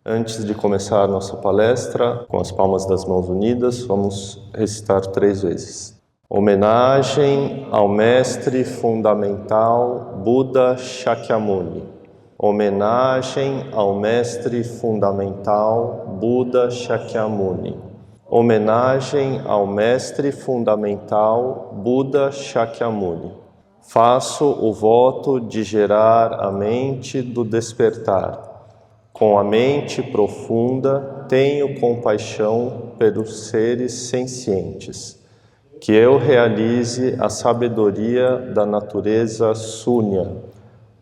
Antes de começar a nossa palestra, com as palmas das mãos unidas, vamos recitar 3 vezes. Homenagem ao mestre fundamental Buda Shakyamuni. Homenagem ao mestre fundamental Buda Shakyamuni. Homenagem ao mestre fundamental Buda Shakyamuni. Faço o voto de gerar a mente do despertar. Com a mente profunda, tenho compaixão pelos seres sencientes. Que eu realize a sabedoria da natureza Sunya,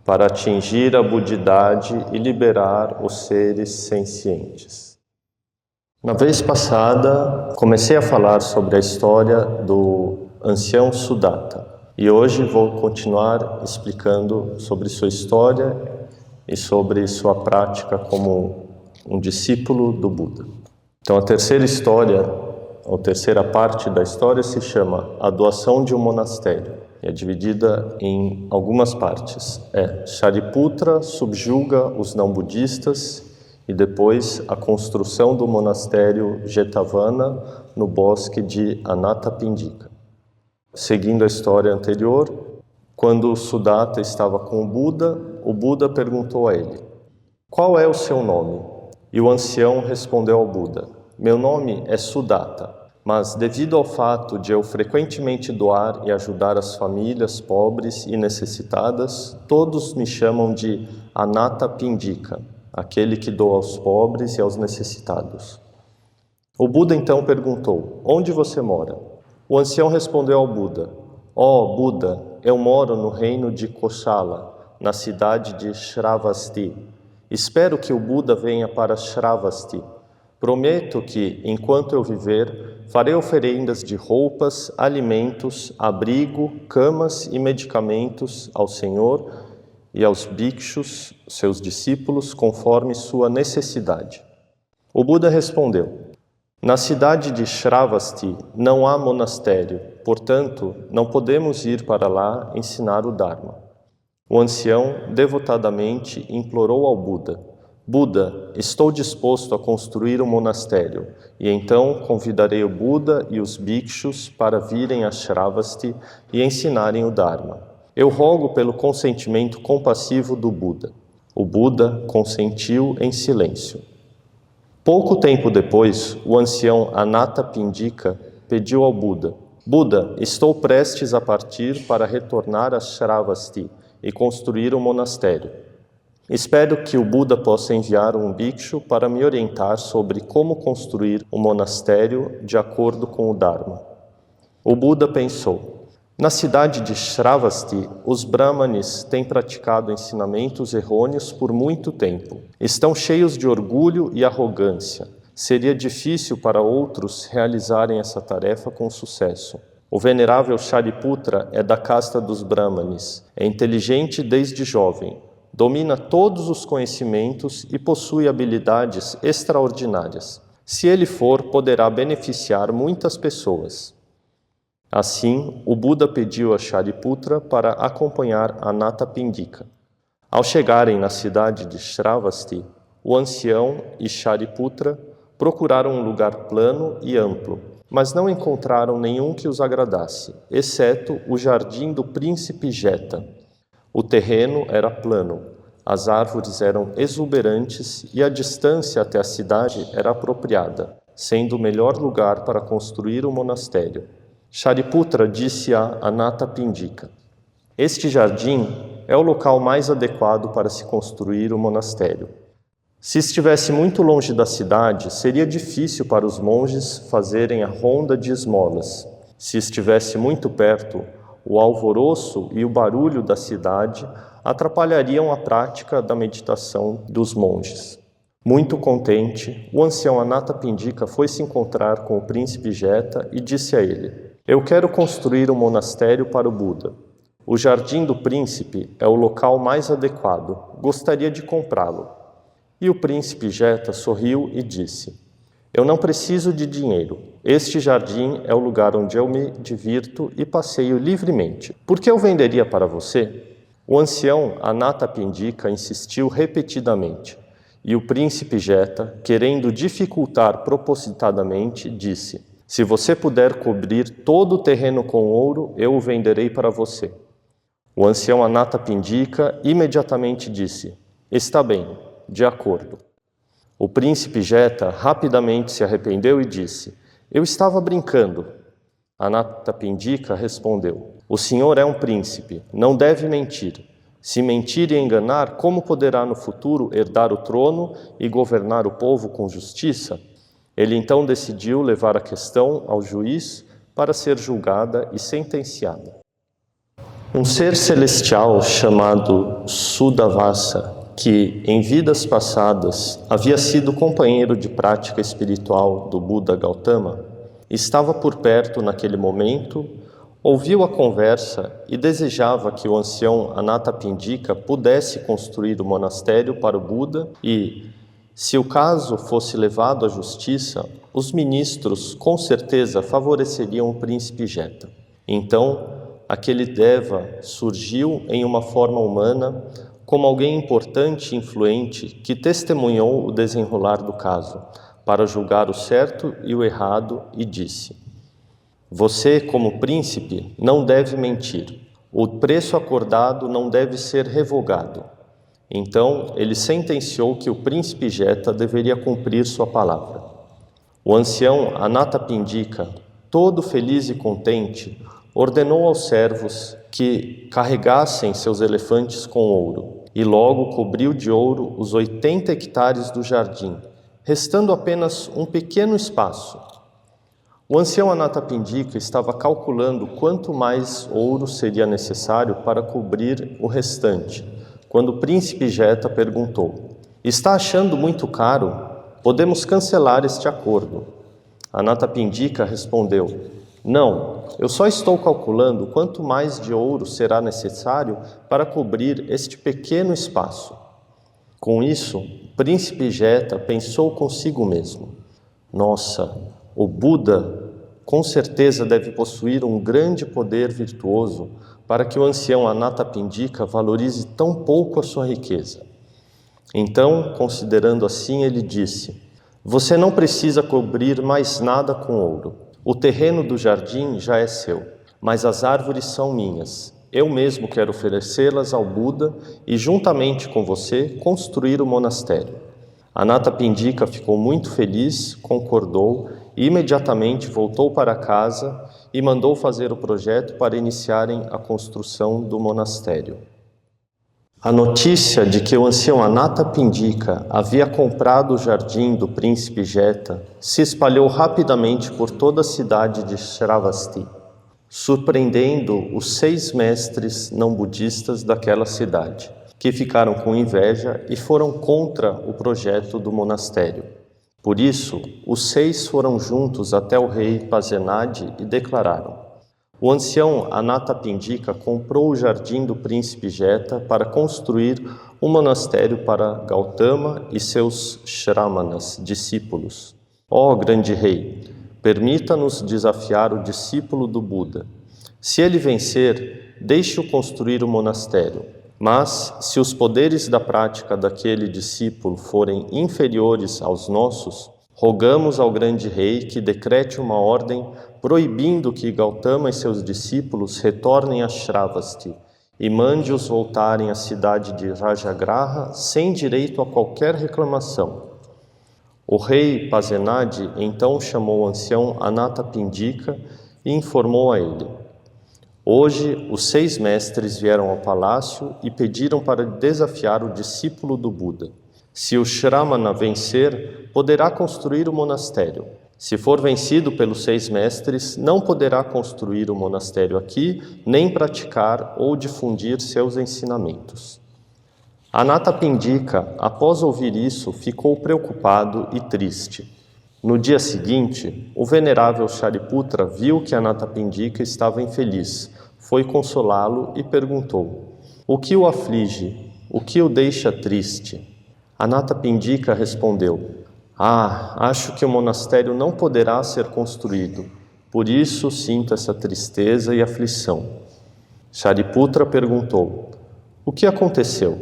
para atingir a budidade e liberar os seres sencientes. Na vez passada, comecei a falar sobre a história do ancião Sudatta. E hoje vou continuar explicando sobre sua história e sobre sua prática como um discípulo do Buda. Então a terceira história, ou terceira parte da história se chama A Doação de um Monastério. É dividida em algumas partes. Shariputra subjuga os não-budistas e depois a construção do monastério Jetavana no bosque de Anathapindika. Seguindo a história anterior, quando Sudatta estava com o Buda perguntou a ele: qual é o seu nome? E o ancião respondeu ao Buda: meu nome é Sudatta, mas devido ao fato de eu frequentemente doar e ajudar as famílias pobres e necessitadas, todos me chamam de Anathapindika, aquele que doa aos pobres e aos necessitados. O Buda então perguntou: onde você mora? O ancião respondeu ao Buda: ó Buda, eu moro no reino de Koshala, na cidade de Shravasti. Espero que o Buda venha para Shravasti. Prometo que, enquanto eu viver, farei oferendas de roupas, alimentos, abrigo, camas e medicamentos ao Senhor e aos bhikshus, seus discípulos, conforme sua necessidade. O Buda respondeu: na cidade de Shravasti não há monastério, portanto, não podemos ir para lá ensinar o Dharma. O ancião devotadamente implorou ao Buda: Buda, estou disposto a construir um monastério, e então convidarei o Buda e os bhikshus para virem a Shravasti e ensinarem o Dharma. Eu rogo pelo consentimento compassivo do Buda. O Buda consentiu em silêncio. Pouco tempo depois, o ancião Anathapindika pediu ao Buda: Buda, estou prestes a partir para retornar a Shravasti e construir um monastério. Espero que o Buda possa enviar um bhikshu para me orientar sobre como construir um monastério de acordo com o Dharma. O Buda pensou: na cidade de Shravasti, os brahmanes têm praticado ensinamentos errôneos por muito tempo. Estão cheios de orgulho e arrogância. Seria difícil para outros realizarem essa tarefa com sucesso. O venerável Shariputra é da casta dos brahmanes. É inteligente desde jovem. Domina todos os conhecimentos e possui habilidades extraordinárias. Se ele for, poderá beneficiar muitas pessoas. Assim, o Buda pediu a Shariputra para acompanhar Anathapindika. Ao chegarem na cidade de Shravasti, o ancião e Shariputra procuraram um lugar plano e amplo, mas não encontraram nenhum que os agradasse, exceto o jardim do príncipe Jeta. O terreno era plano, as árvores eram exuberantes e a distância até a cidade era apropriada, sendo o melhor lugar para construir um monastério. Shariputra disse a Anathapindika: este jardim é o local mais adequado para se construir o monastério. Se estivesse muito longe da cidade, seria difícil para os monges fazerem a ronda de esmolas. Se estivesse muito perto, o alvoroço e o barulho da cidade atrapalhariam a prática da meditação dos monges. Muito contente, o ancião Anathapindika foi se encontrar com o príncipe Jeta e disse a ele: eu quero construir um monastério para o Buda. O jardim do príncipe é o local mais adequado. Gostaria de comprá-lo. E o príncipe Jeta sorriu e disse: eu não preciso de dinheiro. Este jardim é o lugar onde eu me divirto e passeio livremente. Por que eu venderia para você? O ancião Anathapindika insistiu repetidamente, e o príncipe Jeta, querendo dificultar propositadamente, disse: se você puder cobrir todo o terreno com ouro, eu o venderei para você. O ancião Anathapindika imediatamente disse: está bem, de acordo. O príncipe Jeta rapidamente se arrependeu e disse: eu estava brincando. Anathapindika respondeu: o senhor é um príncipe, não deve mentir. Se mentir e enganar, como poderá no futuro herdar o trono e governar o povo com justiça? Ele então decidiu levar a questão ao juiz para ser julgada e sentenciada. Um ser celestial chamado Sudavasa, que em vidas passadas havia sido companheiro de prática espiritual do Buda Gautama, estava por perto naquele momento, ouviu a conversa e desejava que o ancião Anathapindika pudesse construir o monastério para o Buda e, se o caso fosse levado à justiça, os ministros com certeza favoreceriam o príncipe Jeta. Então, aquele Deva surgiu em uma forma humana como alguém importante e influente que testemunhou o desenrolar do caso, para julgar o certo e o errado, e disse: você, como príncipe, não deve mentir. O preço acordado não deve ser revogado. Então, ele sentenciou que o príncipe Jeta deveria cumprir sua palavra. O ancião Anathapindika, todo feliz e contente, ordenou aos servos que carregassem seus elefantes com ouro, e logo cobriu de ouro os 80 hectares do jardim, restando apenas um pequeno espaço. O ancião Anathapindika estava calculando quanto mais ouro seria necessário para cobrir o restante, quando o príncipe Jeta perguntou: está achando muito caro? Podemos cancelar este acordo. Anathapindika respondeu: não, eu só estou calculando quanto mais de ouro será necessário para cobrir este pequeno espaço. Com isso, o príncipe Jeta pensou consigo mesmo: nossa, o Buda com certeza deve possuir um grande poder virtuoso para que o ancião Anathapindika valorize tão pouco a sua riqueza. Então, considerando assim, ele disse: você não precisa cobrir mais nada com ouro. O terreno do jardim já é seu, mas as árvores são minhas. Eu mesmo quero oferecê-las ao Buda e, juntamente com você, construir o monastério. Anathapindika ficou muito feliz, concordou e imediatamente voltou para casa e mandou fazer o projeto para iniciarem a construção do monastério. A notícia de que o ancião Anathapindika havia comprado o jardim do príncipe Jeta se espalhou rapidamente por toda a cidade de Shravasti, surpreendendo os 6 mestres não budistas daquela cidade, que ficaram com inveja e foram contra o projeto do monastério. Por isso, os 6 foram juntos até o rei Pasenadi e declararam: o ancião Anathapindika comprou o jardim do príncipe Jeta para construir um monastério para Gautama e seus Shramanas, discípulos. Ó grande rei, permita-nos desafiar o discípulo do Buda. Se ele vencer, deixe-o construir o monastério. Mas, se os poderes da prática daquele discípulo forem inferiores aos nossos, rogamos ao grande rei que decrete uma ordem proibindo que Gautama e seus discípulos retornem a Shravasti e mande-os voltarem à cidade de Rajagraha sem direito a qualquer reclamação. O rei Pasenadi então chamou o ancião Anathapindika e informou a ele: hoje os 6 mestres vieram ao palácio e pediram para desafiar o discípulo do Buda. Se o Shramana vencer, poderá construir o monastério. Se for vencido pelos 6 mestres, não poderá construir o monastério aqui, nem praticar ou difundir seus ensinamentos. Anathapindika, após ouvir isso, ficou preocupado e triste. No dia seguinte, o venerável Shariputra viu que Anathapindika estava infeliz, foi consolá-lo e perguntou: o que o aflige? O que o deixa triste? Anathapindika respondeu: acho que o monastério não poderá ser construído, por isso sinto essa tristeza e aflição. Shariputra perguntou: O que aconteceu?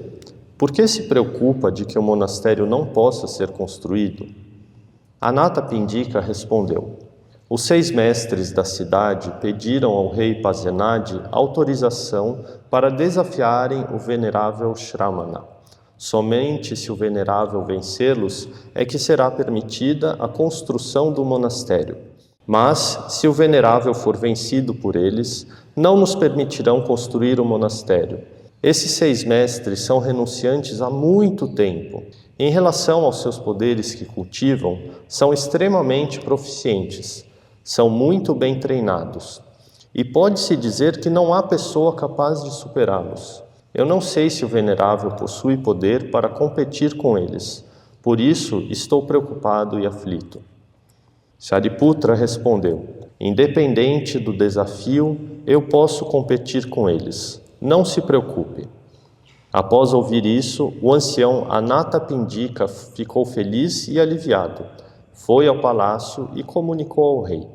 Por que se preocupa de que o monastério não possa ser construído? Anathapindika respondeu: os 6 mestres da cidade pediram ao rei Pasenadi autorização para desafiarem o venerável Shramana. Somente se o venerável vencê-los é que será permitida a construção do monastério. Mas, se o venerável for vencido por eles, não nos permitirão construir o monastério. Esses 6 mestres são renunciantes há muito tempo. Em relação aos seus poderes que cultivam, são extremamente proficientes, são muito bem treinados. E pode-se dizer que não há pessoa capaz de superá-los. Eu não sei se o venerável possui poder para competir com eles. Por isso, estou preocupado e aflito. Shariputra respondeu: independente do desafio, eu posso competir com eles. Não se preocupe. Após ouvir isso, o ancião Anathapindika ficou feliz e aliviado. Foi ao palácio e comunicou ao rei: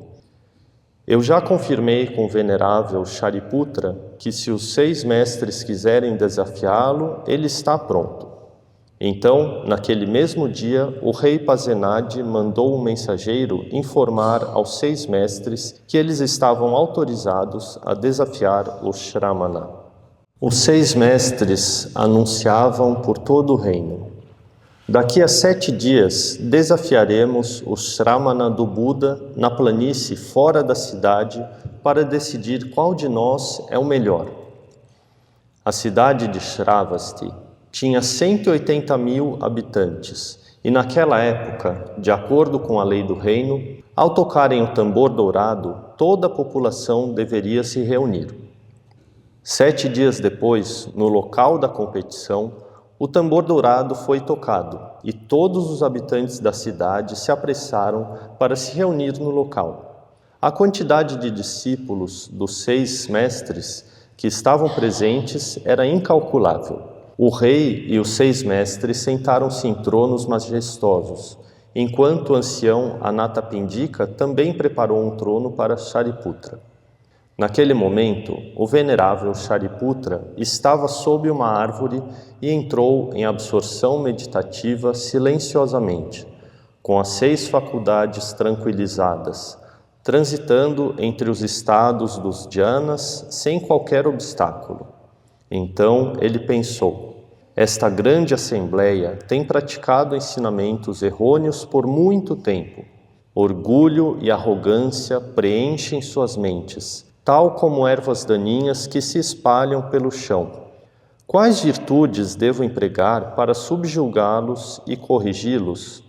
eu já confirmei com o venerável Shariputra que se os 6 mestres quiserem desafiá-lo, ele está pronto. Então, naquele mesmo dia, o rei Pasenadi mandou um mensageiro informar aos 6 mestres que eles estavam autorizados a desafiar o Shramana. Os 6 mestres anunciavam por todo o reino: daqui a 7 dias desafiaremos o Shramana do Buda na planície fora da cidade para decidir qual de nós é o melhor. A cidade de Shravasti tinha 180.000 habitantes e naquela época, de acordo com a lei do reino, ao tocarem o tambor dourado, toda a população deveria se reunir. 7 dias depois, no local da competição, o tambor dourado foi tocado e todos os habitantes da cidade se apressaram para se reunir no local. A quantidade de discípulos dos 6 mestres que estavam presentes era incalculável. O rei e os 6 mestres sentaram-se em tronos majestosos, enquanto o ancião Anathapindika também preparou um trono para Shariputra. Naquele momento, o venerável Shariputra estava sob uma árvore e entrou em absorção meditativa silenciosamente, com as 6 faculdades tranquilizadas, transitando entre os estados dos dhyanas sem qualquer obstáculo. Então ele pensou: esta grande assembleia tem praticado ensinamentos errôneos por muito tempo. Orgulho e arrogância preenchem suas mentes, tal como ervas daninhas que se espalham pelo chão. Quais virtudes devo empregar para subjugá-los e corrigi-los?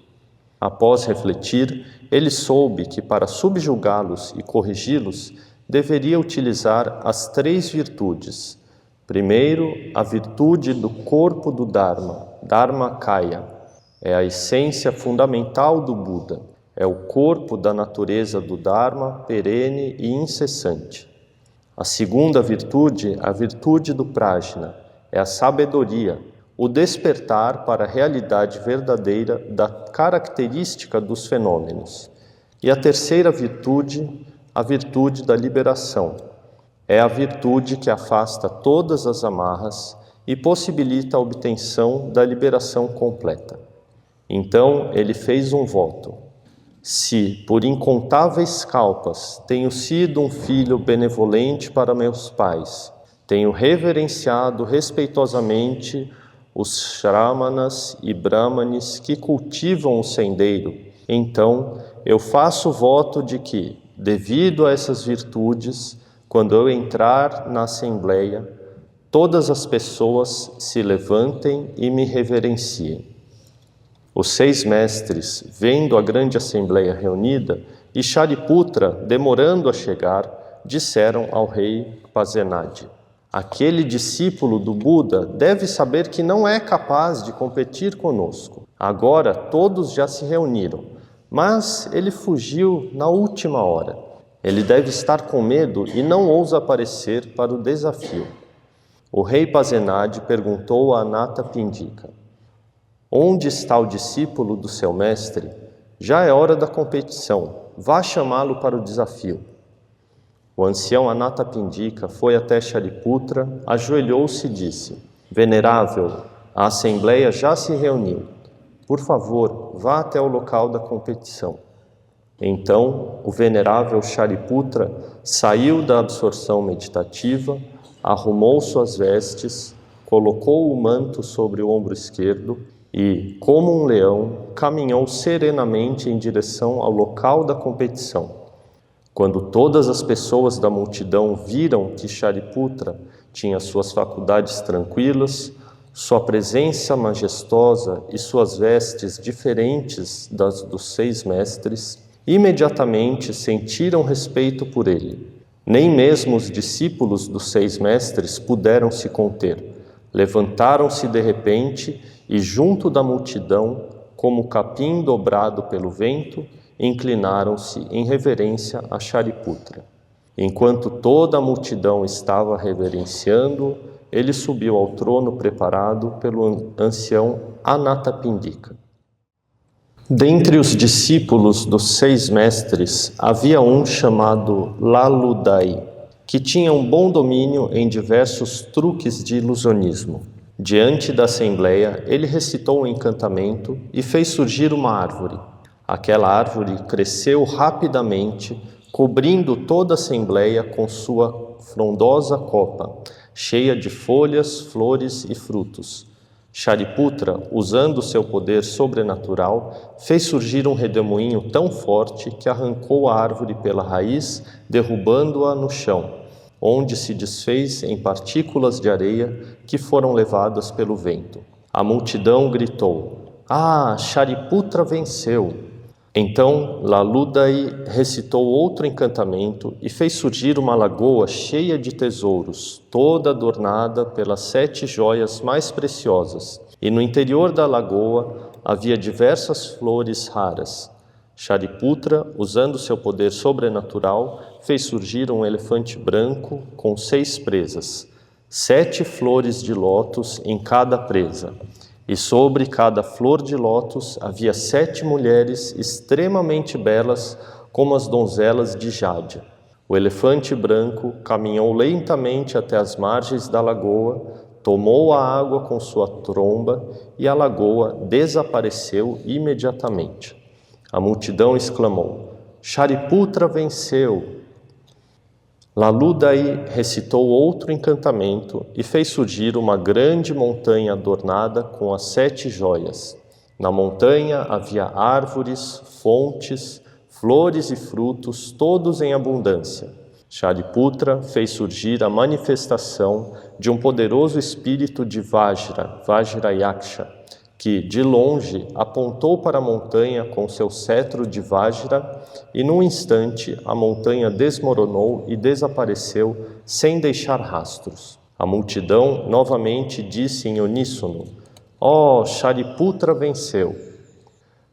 Após refletir, ele soube que para subjugá-los e corrigi-los, deveria utilizar as 3 virtudes. Primeiro, a virtude do corpo do Dharma, Dharmakaya. É a essência fundamental do Buda. É o corpo da natureza do Dharma, perene e incessante. A segunda virtude, a virtude do Prajna, é a sabedoria, o despertar para a realidade verdadeira da característica dos fenômenos. E a terceira virtude, a virtude da liberação. É a virtude que afasta todas as amarras e possibilita a obtenção da liberação completa. Então ele fez um voto: se, por incontáveis kalpas, tenho sido um filho benevolente para meus pais, tenho reverenciado respeitosamente os Shramanas e Brahmanes que cultivam o sendeiro, então eu faço voto de que, devido a essas virtudes, quando eu entrar na assembleia, todas as pessoas se levantem e me reverenciem. Os 6 mestres, vendo a grande assembleia reunida, e Shariputra demorando a chegar, disseram ao rei Pasenadi: aquele discípulo do Buda deve saber que não é capaz de competir conosco. Agora todos já se reuniram, mas ele fugiu na última hora. Ele deve estar com medo e não ousa aparecer para o desafio. O rei Pasenadi perguntou a Anathapindika: onde está o discípulo do seu mestre? Já é hora da competição. Vá chamá-lo para o desafio. O ancião Anathapindika foi até Shariputra, ajoelhou-se e disse: Venerável, a assembleia já se reuniu. Por favor, vá até o local da competição. Então, o venerável Shariputra saiu da absorção meditativa, arrumou suas vestes, colocou o manto sobre o ombro esquerdo e, como um leão, caminhou serenamente em direção ao local da competição. Quando todas as pessoas da multidão viram que Shariputra tinha suas faculdades tranquilas, sua presença majestosa e suas vestes diferentes das dos 6 mestres, imediatamente sentiram respeito por ele. Nem mesmo os discípulos dos 6 mestres puderam se conter. Levantaram-se de repente e, junto da multidão, como capim dobrado pelo vento, inclinaram-se em reverência a Shariputra. Enquanto toda a multidão estava reverenciando, ele subiu ao trono preparado pelo ancião Anathapindika. Dentre os discípulos dos 6 mestres, havia um chamado Laludai, que tinha um bom domínio em diversos truques de ilusionismo. Diante da assembleia, ele recitou um encantamento e fez surgir uma árvore. Aquela árvore cresceu rapidamente, cobrindo toda a assembleia com sua frondosa copa, cheia de folhas, flores e frutos. Shariputra, usando seu poder sobrenatural, fez surgir um redemoinho tão forte que arrancou a árvore pela raiz, derrubando-a no chão, onde se desfez em partículas de areia que foram levadas pelo vento. A multidão gritou: "Ah, Shariputra venceu!" Então Laludai recitou outro encantamento e fez surgir uma lagoa cheia de tesouros, toda adornada pelas 7 joias mais preciosas. E no interior da lagoa havia diversas flores raras. Shariputra, usando seu poder sobrenatural, fez surgir um elefante branco com 6 presas, 7 flores de lótus em cada presa. E sobre cada flor de lótus havia 7 mulheres extremamente belas, como as donzelas de Jade. O elefante branco caminhou lentamente até as margens da lagoa, tomou a água com sua tromba e a lagoa desapareceu imediatamente. A multidão exclamou: "Shariputra venceu!" Laludai recitou outro encantamento e fez surgir uma grande montanha adornada com as 7 joias. Na montanha havia árvores, fontes, flores e frutos, todos em abundância. Shariputra fez surgir a manifestação de um poderoso espírito de Vajrayaksha, que, de longe, apontou para a montanha com seu cetro de Vajra, e num instante a montanha desmoronou e desapareceu sem deixar rastros. A multidão novamente disse em uníssono: "Oh, Shariputra venceu!"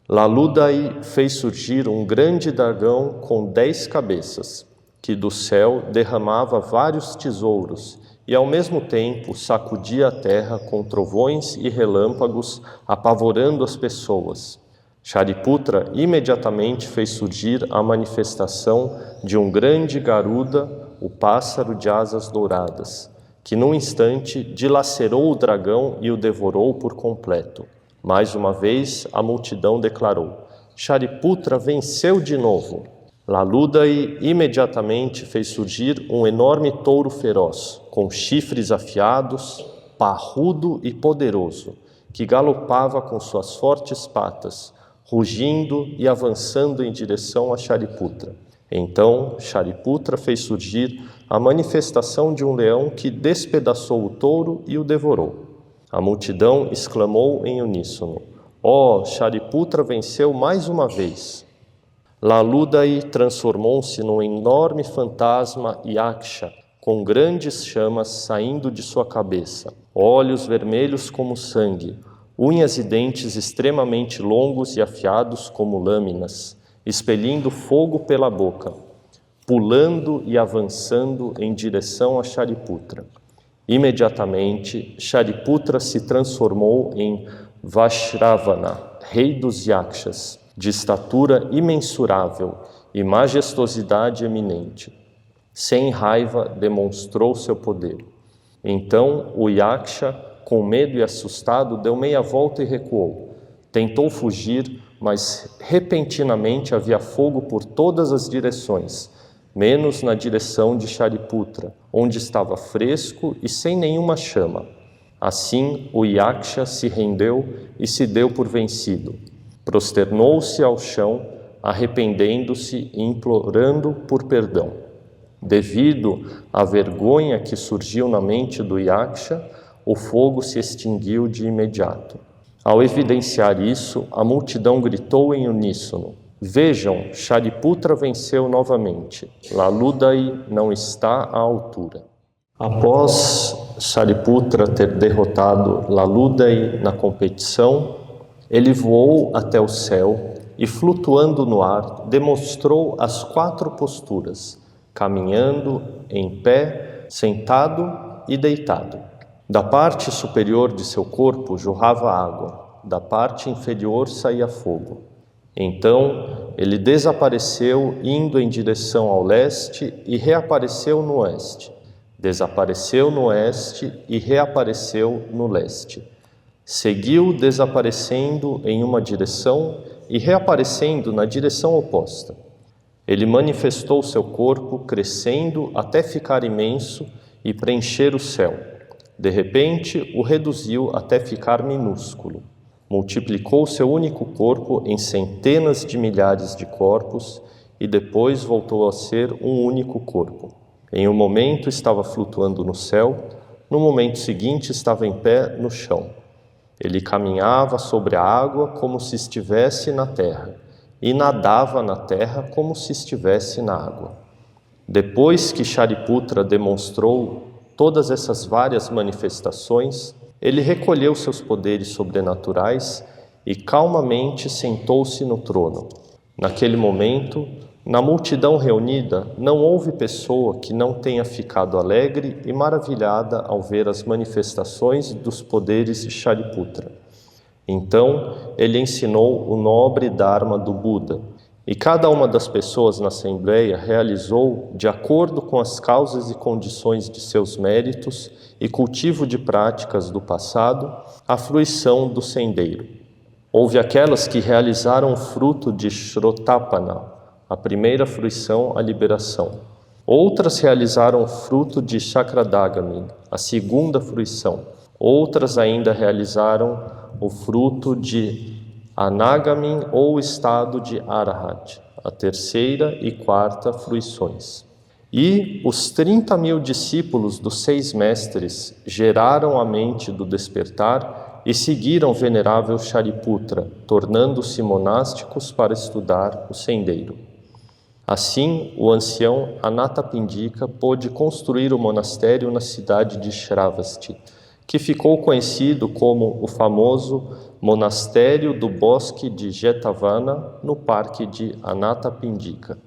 Laludai fez surgir um grande dragão com 10 cabeças, que do céu derramava vários tesouros, e ao mesmo tempo sacudia a terra com trovões e relâmpagos, apavorando as pessoas. Shariputra imediatamente fez surgir a manifestação de um grande Garuda, o pássaro de asas douradas, que num instante dilacerou o dragão e o devorou por completo. Mais uma vez a multidão declarou: "Shariputra venceu de novo!" Laludai imediatamente fez surgir um enorme touro feroz, com chifres afiados, parrudo e poderoso, que galopava com suas fortes patas, rugindo e avançando em direção a Shariputra. Então Shariputra fez surgir a manifestação de um leão que despedaçou o touro e o devorou. A multidão exclamou em uníssono: "Oh, Shariputra venceu mais uma vez!" Laludai transformou-se num enorme fantasma Yaksha, com grandes chamas saindo de sua cabeça, olhos vermelhos como sangue, unhas e dentes extremamente longos e afiados como lâminas, expelindo fogo pela boca, pulando e avançando em direção a Shariputra. Imediatamente, Shariputra se transformou em Vashravana, rei dos Yakshas, de estatura imensurável e majestosidade eminente. Sem raiva, demonstrou seu poder. Então o Yaksha com medo e assustado, deu meia volta e recuou. Tentou fugir, mas repentinamente havia fogo por todas as direções, menos na direção de Shariputra, onde estava fresco e sem nenhuma chama. Assim, o Yaksha se rendeu e se deu por vencido. Prosternou-se ao chão, arrependendo-se e implorando por perdão. Devido à vergonha que surgiu na mente do Yaksha, o fogo se extinguiu de imediato. Ao evidenciar isso, a multidão gritou em uníssono: "Vejam, Shariputra venceu novamente. Laludai não está à altura." Após Shariputra ter derrotado Laludai na competição, ele voou até o céu e, flutuando no ar, demonstrou as 4 posturas, caminhando, em pé, sentado e deitado. Da parte superior de seu corpo jorrava água, da parte inferior saía fogo. Então ele desapareceu indo em direção ao leste e reapareceu no oeste. Desapareceu no oeste e reapareceu no leste. Seguiu desaparecendo em uma direção e reaparecendo na direção oposta. Ele manifestou seu corpo, crescendo até ficar imenso e preencher o céu. De repente, o reduziu até ficar minúsculo. Multiplicou seu único corpo em centenas de milhares de corpos e depois voltou a ser um único corpo. Em um momento estava flutuando no céu, no momento seguinte estava em pé no chão. Ele caminhava sobre a água como se estivesse na terra, e nadava na terra como se estivesse na água. Depois que Shariputra demonstrou todas essas várias manifestações, ele recolheu seus poderes sobrenaturais e calmamente sentou-se no trono. Naquele momento, na multidão reunida, não houve pessoa que não tenha ficado alegre e maravilhada ao ver as manifestações dos poderes de Shariputra. Então, ele ensinou o nobre Dharma do Buda, e cada uma das pessoas na Assembleia realizou, de acordo com as causas e condições de seus méritos e cultivo de práticas do passado, a fruição do sendeiro. Houve aquelas que realizaram o fruto de Shrotapana, a primeira fruição, a liberação. Outras realizaram o fruto de Chakradagami, a segunda fruição. Outras ainda realizaram o fruto de Anagami ou estado de Arahat, a terceira e quarta fruições. E os 30.000 discípulos dos 6 mestres geraram a mente do despertar e seguiram o venerável Shariputra, tornando-se monásticos para estudar o sendeiro. Assim, o ancião Anathapindika pôde construir o monastério na cidade de Shravasti, que ficou conhecido como o famoso Monastério do Bosque de Jetavana, no Parque de Anathapindika.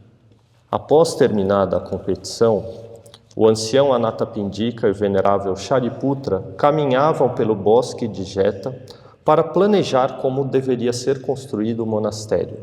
Após terminada a competição, o ancião Anathapindika e o venerável Shariputra caminhavam pelo bosque de Jeta para planejar como deveria ser construído o monastério.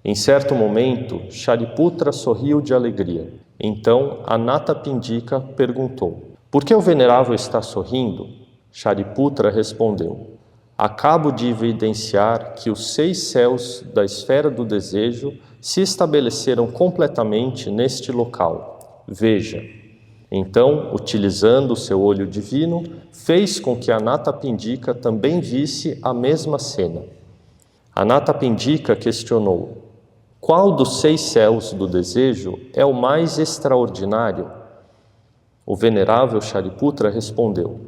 Em certo momento, Shariputra sorriu de alegria. Então, Anathapindika perguntou: "Por que o venerável está sorrindo?" Shariputra respondeu: "Acabo de evidenciar que os 6 céus da esfera do desejo se estabeleceram completamente neste local. Veja." Então, utilizando o seu olho divino, fez com que Anathapindika também visse a mesma cena. Anathapindika questionou: "Qual dos 6 céus do desejo é o mais extraordinário?" O venerável Shariputra respondeu: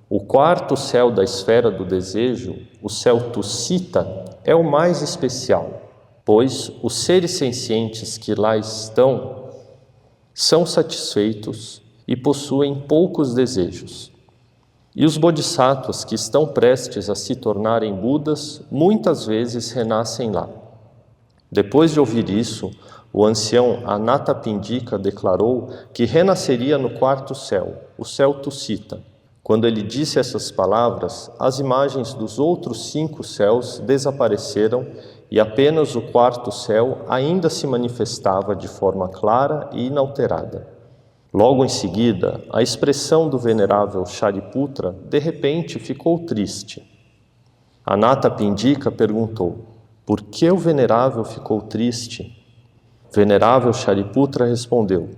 "O 4º céu da esfera do desejo, o céu Tussita, é o mais especial, pois os seres sencientes que lá estão são satisfeitos e possuem poucos desejos. E os bodhisattvas que estão prestes a se tornarem Budas, muitas vezes renascem lá." Depois de ouvir isso, o ancião Anathapindika declarou que renasceria no 4º céu, o céu Tussita. Quando ele disse essas palavras, as imagens dos outros 5 céus desapareceram e apenas o 4º céu ainda se manifestava de forma clara e inalterada. Logo em seguida, a expressão do venerável Shariputra de repente ficou triste. Anathapindika perguntou: por que o venerável ficou triste? Venerável Shariputra respondeu: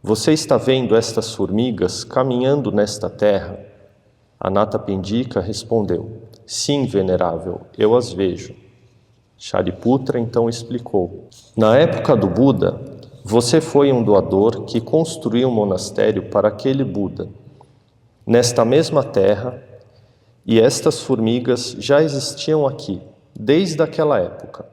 você está vendo estas formigas caminhando nesta terra? Anathapindika respondeu: sim, venerável, eu as vejo. Shariputra então explicou: na época do Buda, você foi um doador que construiu um monastério para aquele Buda, nesta mesma terra, e estas formigas já existiam aqui, desde aquela época.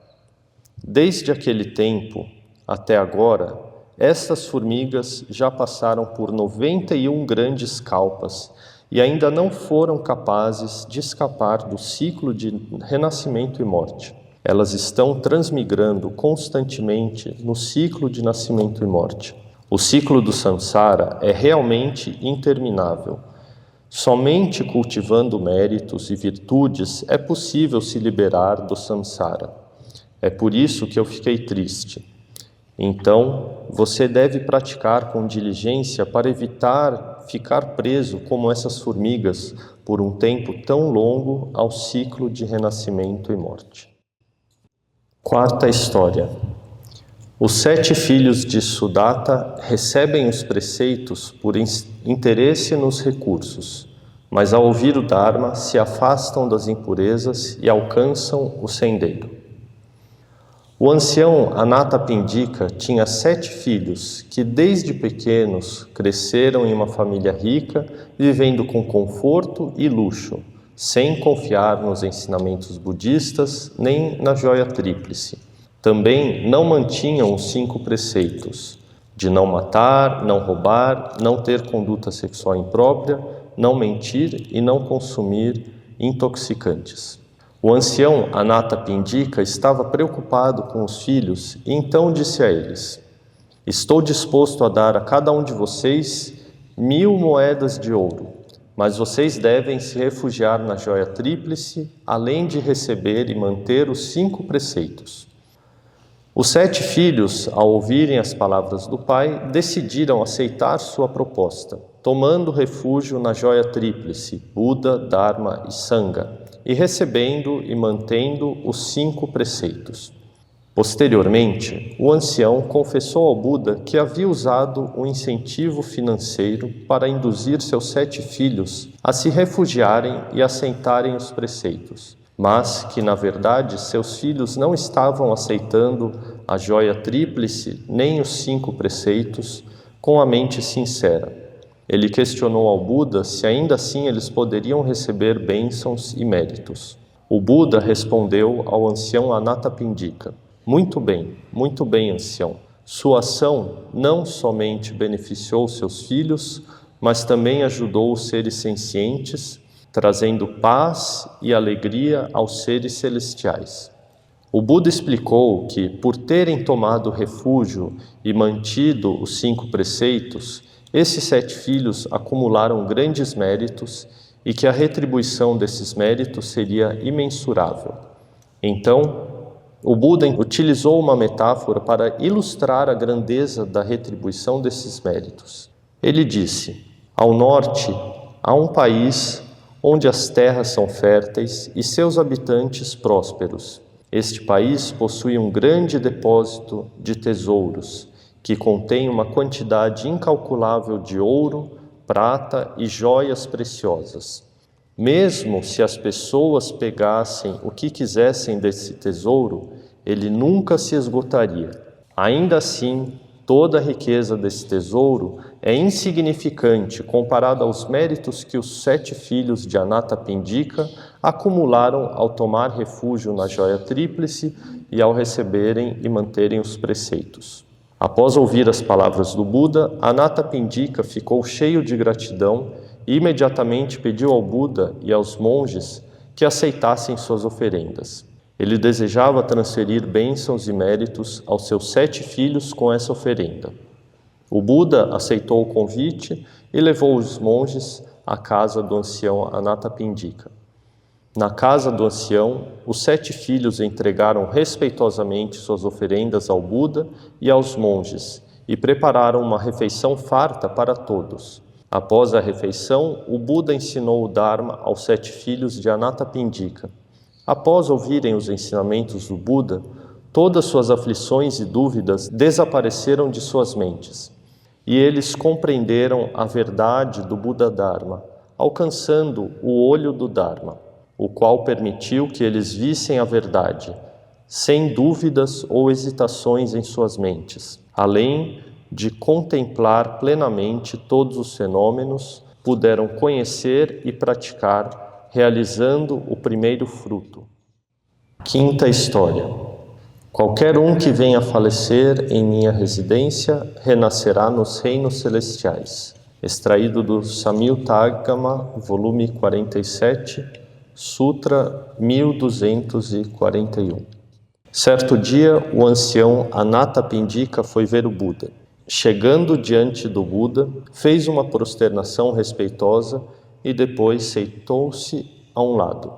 Desde aquele tempo até agora, estas formigas já passaram por 91 grandes kalpas e ainda não foram capazes de escapar do ciclo de renascimento e morte. Elas estão transmigrando constantemente no ciclo de nascimento e morte. O ciclo do samsara é realmente interminável. Somente cultivando méritos e virtudes é possível se liberar do samsara. É por isso que eu fiquei triste. Então, você deve praticar com diligência para evitar ficar preso como essas formigas por um tempo tão longo ao ciclo de renascimento e morte. Quarta história. Os 7 filhos de Sudatta recebem os preceitos por interesse nos recursos, mas ao ouvir o Dharma se afastam das impurezas e alcançam o sendeiro. O ancião Anathapindika tinha 7 filhos que desde pequenos cresceram em uma família rica, vivendo com conforto e luxo, sem confiar nos ensinamentos budistas nem na joia tríplice. Também não mantinham os 5 preceitos de não matar, não roubar, não ter conduta sexual imprópria, não mentir e não consumir intoxicantes. O ancião Anathapindika estava preocupado com os filhos e então disse a eles: estou disposto a dar a cada um de vocês 1000 moedas de ouro, mas vocês devem se refugiar na joia tríplice, além de receber e manter os 5 preceitos. Os 7 filhos, ao ouvirem as palavras do pai, decidiram aceitar sua proposta, tomando refúgio na joia tríplice, Buda, Dharma e Sangha, e recebendo e mantendo os 5 preceitos. Posteriormente, o ancião confessou ao Buda que havia usado um incentivo financeiro para induzir seus 7 filhos a se refugiarem e aceitarem os preceitos, mas que, na verdade, seus filhos não estavam aceitando a joia tríplice nem os 5 preceitos com a mente sincera. Ele questionou ao Buda se ainda assim eles poderiam receber bênçãos e méritos. O Buda respondeu ao ancião Anathapindika: muito bem, ancião. Sua ação não somente beneficiou seus filhos, mas também ajudou os seres sencientes, trazendo paz e alegria aos seres celestiais. O Buda explicou que, por terem tomado refúgio e mantido os 5 preceitos, esses 7 filhos acumularam grandes méritos e que a retribuição desses méritos seria imensurável. Então, o Buda utilizou uma metáfora para ilustrar a grandeza da retribuição desses méritos. Ele disse: ao norte há um país onde as terras são férteis e seus habitantes prósperos. Este país possui um grande depósito de tesouros, que contém uma quantidade incalculável de ouro, prata e joias preciosas. Mesmo se as pessoas pegassem o que quisessem desse tesouro, ele nunca se esgotaria. Ainda assim, toda a riqueza desse tesouro é insignificante comparada aos méritos que os 7 filhos de Anathapindika acumularam ao tomar refúgio na joia tríplice e ao receberem e manterem os preceitos. Após ouvir as palavras do Buda, Anathapindika ficou cheio de gratidão e imediatamente pediu ao Buda e aos monges que aceitassem suas oferendas. Ele desejava transferir bênçãos e méritos aos seus 7 filhos com essa oferenda. O Buda aceitou o convite e levou os monges à casa do ancião Anathapindika. Na casa do ancião, os 7 filhos entregaram respeitosamente suas oferendas ao Buda e aos monges e prepararam uma refeição farta para todos. Após a refeição, o Buda ensinou o Dharma aos 7 filhos de Anathapindika. Após ouvirem os ensinamentos do Buda, todas suas aflições e dúvidas desapareceram de suas mentes, e eles compreenderam a verdade do Buda Dharma, alcançando o olho do Dharma, o qual permitiu que eles vissem a verdade, sem dúvidas ou hesitações em suas mentes, além de contemplar plenamente todos os fenômenos, puderam conhecer e praticar, realizando o primeiro fruto. Quinta história. Qualquer um que venha a falecer em minha residência renascerá nos reinos celestiais. Extraído do Samyutta-agama, volume 47, Sutra 1241. Certo dia, o ancião Anathapindika foi ver o Buda. Chegando diante do Buda, fez uma prosternação respeitosa e depois sentou-se a um lado.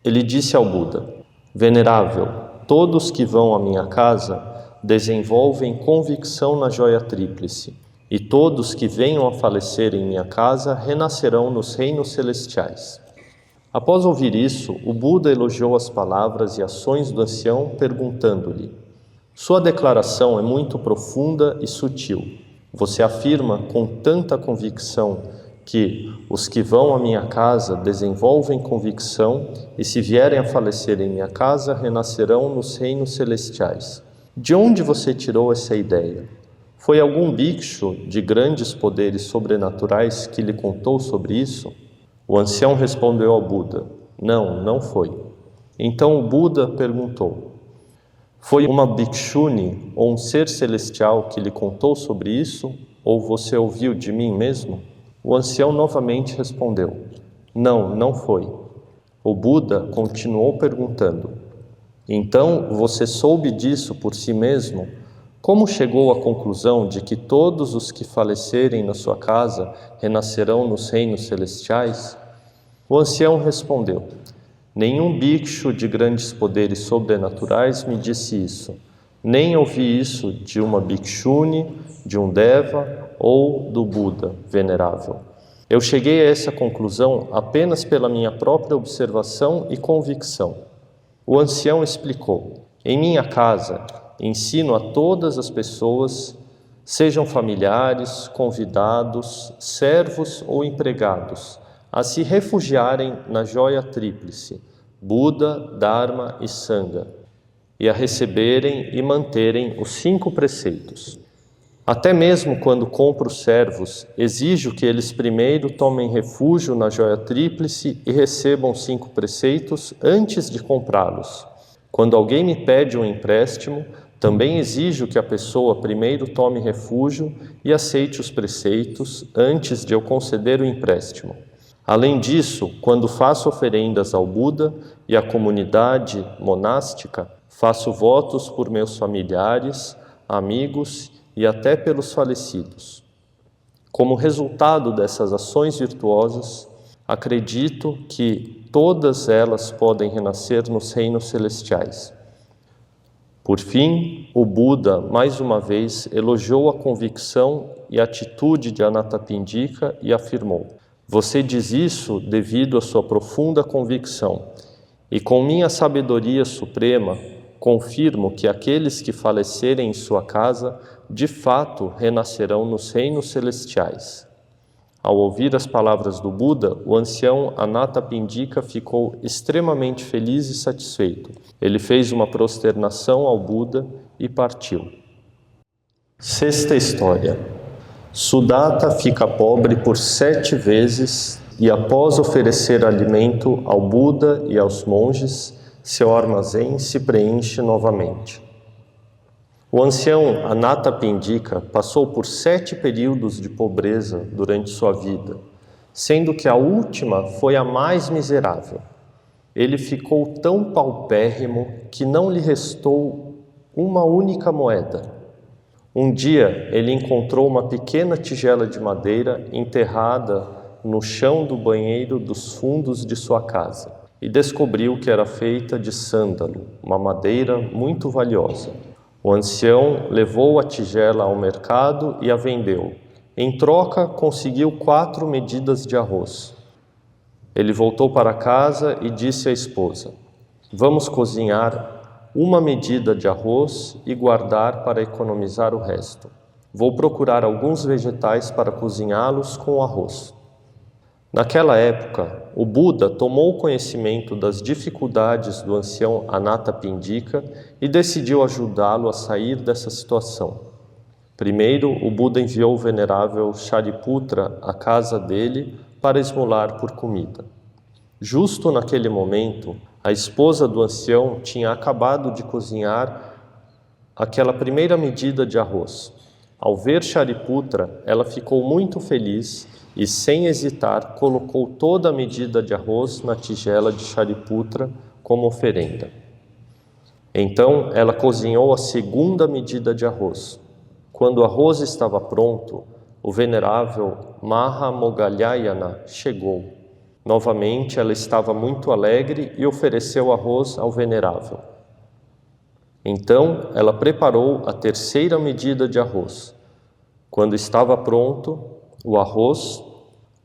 Ele disse ao Buda: Venerável, todos que vão à minha casa desenvolvem convicção na joia tríplice, e todos que venham a falecer em minha casa renascerão nos reinos celestiais. Após ouvir isso, o Buda elogiou as palavras e ações do ancião, perguntando-lhe: Sua declaração é muito profunda e sutil. Você afirma com tanta convicção que os que vão à minha casa desenvolvem convicção e se vierem a falecer em minha casa, renascerão nos reinos celestiais. De onde você tirou essa ideia? Foi algum bhikshu de grandes poderes sobrenaturais que lhe contou sobre isso? O ancião respondeu ao Buda: Não, não foi. Então o Buda perguntou: Foi uma bhikshuni ou um ser celestial que lhe contou sobre isso, ou você ouviu de mim mesmo? O ancião novamente respondeu: Não, não foi. O Buda continuou perguntando: Então você soube disso por si mesmo? Como chegou à conclusão de que todos os que falecerem na sua casa renascerão nos reinos celestiais? O ancião respondeu: Nenhum bhikshu de grandes poderes sobrenaturais me disse isso. Nem ouvi isso de uma bhikshuni, de um deva ou do Buda venerável. Eu cheguei a essa conclusão apenas pela minha própria observação e convicção. O ancião explicou: Em minha casa, ensino a todas as pessoas, sejam familiares, convidados, servos ou empregados, a se refugiarem na joia tríplice, Buda, Dharma e Sangha, e a receberem e manterem os 5 preceitos. Até mesmo quando compro servos, exijo que eles primeiro tomem refúgio na joia tríplice e recebam 5 preceitos antes de comprá-los. Quando alguém me pede um empréstimo, também exijo que a pessoa primeiro tome refúgio e aceite os preceitos antes de eu conceder o empréstimo. Além disso, quando faço oferendas ao Buda e à comunidade monástica, faço votos por meus familiares, amigos e até pelos falecidos. Como resultado dessas ações virtuosas, acredito que todas elas podem renascer nos reinos celestiais. Por fim, o Buda, mais uma vez, elogiou a convicção e atitude de Anathapindika e afirmou: Você diz isso devido à sua profunda convicção, e com minha sabedoria suprema, confirmo que aqueles que falecerem em sua casa, de fato, renascerão nos reinos celestiais. Ao ouvir as palavras do Buda, o ancião Anathapindika ficou extremamente feliz e satisfeito. Ele fez uma prosternação ao Buda e partiu. Sexta história. Sudatta fica pobre por 7 vezes e, após oferecer alimento ao Buda e aos monges, seu armazém se preenche novamente. O ancião Anathapindika passou por 7 períodos de pobreza durante sua vida, sendo que a última foi a mais miserável. Ele ficou tão paupérrimo que não lhe restou uma única moeda. Um dia, ele encontrou uma pequena tigela de madeira enterrada no chão do banheiro dos fundos de sua casa e descobriu que era feita de sândalo, uma madeira muito valiosa. O ancião levou a tigela ao mercado e a vendeu. Em troca, conseguiu 4 medidas de arroz. Ele voltou para casa e disse à esposa: vamos cozinhar 1 medida de arroz e guardar para economizar o resto. Vou procurar alguns vegetais para cozinhá-los com o arroz. Naquela época, o Buda tomou conhecimento das dificuldades do ancião Anathapindika e decidiu ajudá-lo a sair dessa situação. Primeiro, o Buda enviou o venerável Shariputra à casa dele para esmolar por comida. Justo naquele momento, a esposa do ancião tinha acabado de cozinhar aquela primeira medida de arroz. Ao ver Shariputra, ela ficou muito feliz e, sem hesitar, colocou toda a medida de arroz na tigela de Shariputra como oferenda. Então, ela cozinhou a segunda medida de arroz. Quando o arroz estava pronto, o venerável Mahamogalyayana chegou. Novamente, ela estava muito alegre e ofereceu arroz ao venerável. Então, ela preparou a terceira medida de arroz. Quando estava pronto o arroz,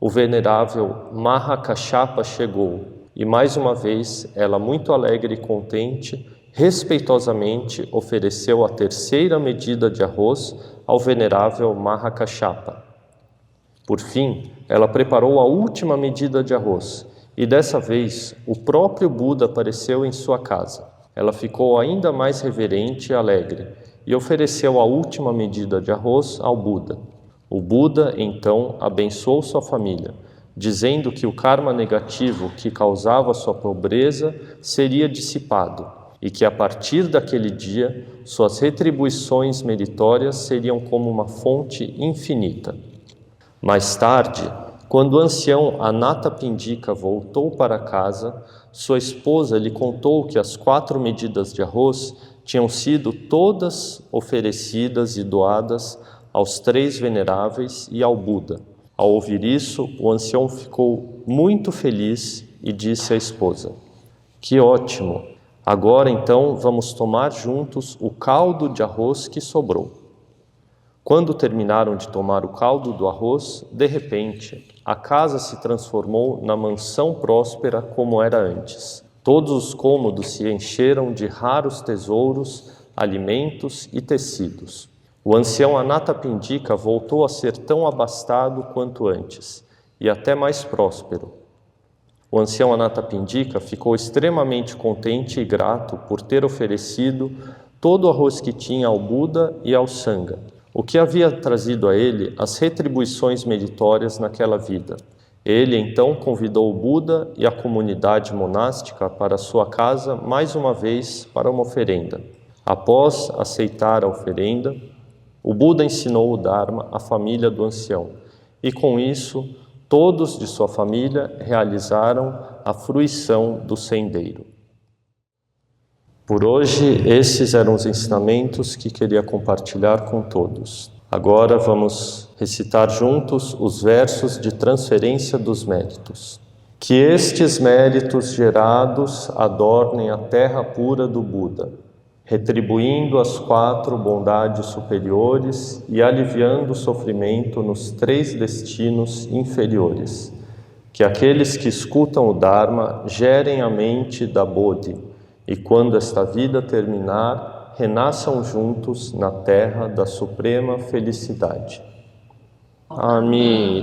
o venerável Mahakashapa chegou e, mais uma vez, ela, muito alegre e contente, respeitosamente ofereceu a terceira medida de arroz ao venerável Mahakashapa. Por fim, ela preparou a última medida de arroz e, dessa vez, o próprio Buda apareceu em sua casa. Ela ficou ainda mais reverente e alegre e ofereceu a última medida de arroz ao Buda. O Buda, então, abençoou sua família, dizendo que o karma negativo que causava sua pobreza seria dissipado e que, a partir daquele dia, suas retribuições meritórias seriam como uma fonte infinita. Mais tarde, quando o ancião Anathapindika voltou para casa, sua esposa lhe contou que as 4 medidas de arroz tinham sido todas oferecidas e doadas aos 3 veneráveis e ao Buda. Ao ouvir isso, o ancião ficou muito feliz e disse à esposa: que ótimo! Agora então vamos tomar juntos o caldo de arroz que sobrou. Quando terminaram de tomar o caldo do arroz, de repente, a casa se transformou na mansão próspera como era antes. Todos os cômodos se encheram de raros tesouros, alimentos e tecidos. O ancião Anathapindika voltou a ser tão abastado quanto antes, e até mais próspero. O ancião Anathapindika ficou extremamente contente e grato por ter oferecido todo o arroz que tinha ao Buda e ao Sangha, o que havia trazido a ele as retribuições meritórias naquela vida. Ele então convidou o Buda e a comunidade monástica para sua casa mais uma vez para uma oferenda. Após aceitar a oferenda, o Buda ensinou o Dharma à família do ancião e, com isso, todos de sua família realizaram a fruição do sendeiro. Por hoje, esses eram os ensinamentos que queria compartilhar com todos. Agora vamos recitar juntos os versos de transferência dos méritos. Que estes méritos gerados adornem a terra pura do Buda, retribuindo as 4 bondades superiores e aliviando o sofrimento nos 3 destinos inferiores. Que aqueles que escutam o Dharma gerem a mente da Bodhi e, quando esta vida terminar, renasçam juntos na terra da suprema felicidade. Amém.